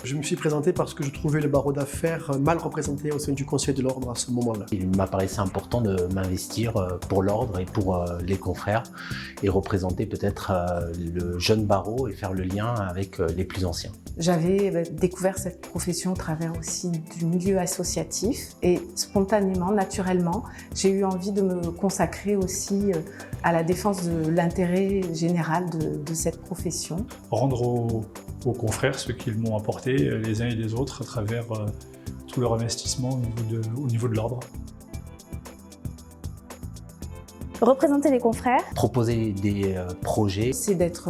Je me suis présenté parce que je trouvais le barreau d'affaires mal représenté au sein du Conseil de l'Ordre à ce moment-là. Il m'apparaissait important de m'investir pour l'Ordre et pour les confrères et représenter peut-être le jeune barreau et faire le lien avec les plus anciens. J'avais découvert cette profession au travers aussi du milieu associatif et spontanément, naturellement, j'ai eu envie de me consacrer aussi à la défense de l'intérêt général de cette profession. Rendre aux confrères ce qu'ils m'ont apporté les uns et les autres à travers tout leur investissement au niveau de l'ordre. Représenter les confrères. Proposer des projets. C'est d'être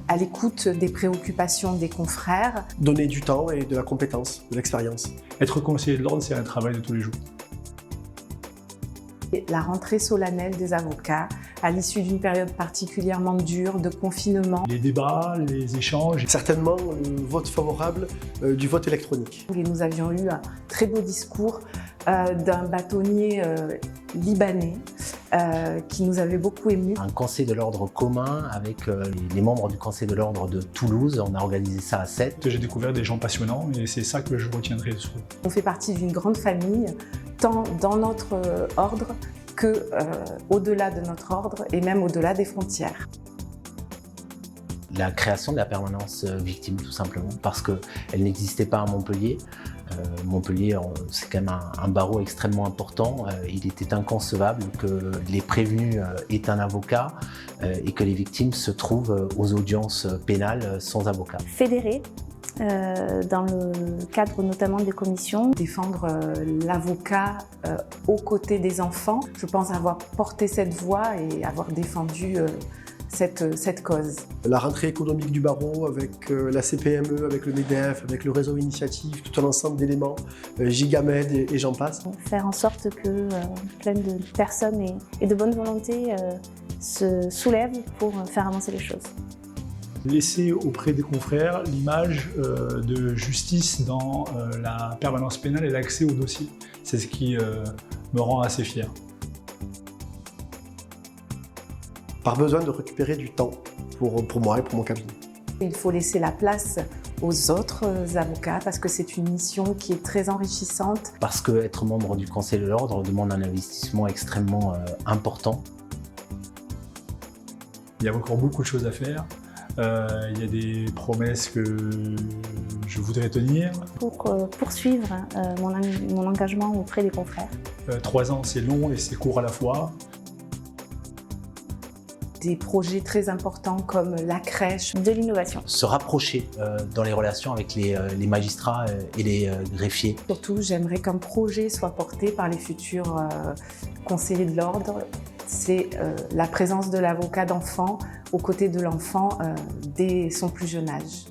à l'écoute des préoccupations des confrères. Donner du temps et de la compétence, de l'expérience. Être conseiller de l'ordre, c'est un travail de tous les jours. La rentrée solennelle des avocats, à l'issue d'une période particulièrement dure de confinement. Les débats, les échanges. Certainement le vote favorable du vote électronique. Et nous avions eu un très beau discours d'un bâtonnier libanais qui nous avait beaucoup émus. Un conseil de l'ordre commun avec les membres du conseil de l'ordre de Toulouse. On a organisé ça à 7. J'ai découvert des gens passionnants et c'est ça que je retiendrai de ce. On fait partie d'une grande famille, tant dans notre ordre que au-delà de notre ordre et même au-delà des frontières. La création de la permanence victime, tout simplement, parce qu'elle n'existait pas à Montpellier. Montpellier, c'est quand même un barreau extrêmement important. Il était inconcevable que les prévenus aient un avocat et que les victimes se trouvent aux audiences pénales sans avocat. Fédérer, dans le cadre notamment des commissions. Défendre l'avocat aux côtés des enfants. Je pense avoir porté cette voix et avoir défendu cette cause. La rentrée économique du barreau avec la CPME, avec le MEDEF, avec le réseau initiative, tout un ensemble d'éléments, Gigamed et j'en passe. Faire en sorte que plein de personnes et de bonne volonté se soulèvent pour faire avancer les choses. Laisser auprès des confrères l'image de justice dans la permanence pénale et l'accès au dossier. C'est ce qui me rend assez fier. Par besoin de récupérer du temps pour moi et pour mon cabinet. Il faut laisser la place aux autres avocats parce que c'est une mission qui est très enrichissante. Parce qu'être membre du Conseil de l'Ordre demande un investissement extrêmement important. Il y a encore beaucoup de choses à faire. Il y a des promesses que je voudrais tenir. Pour poursuivre mon engagement auprès des confrères. 3 ans, c'est long et c'est court à la fois. Des projets très importants comme la crèche. De l'innovation. Se rapprocher dans les relations avec les magistrats et les greffiers. Surtout, j'aimerais qu'un projet soit porté par les futurs conseillers de l'ordre. C'est la présence de l'avocat d'enfant aux côtés de l'enfant dès son plus jeune âge.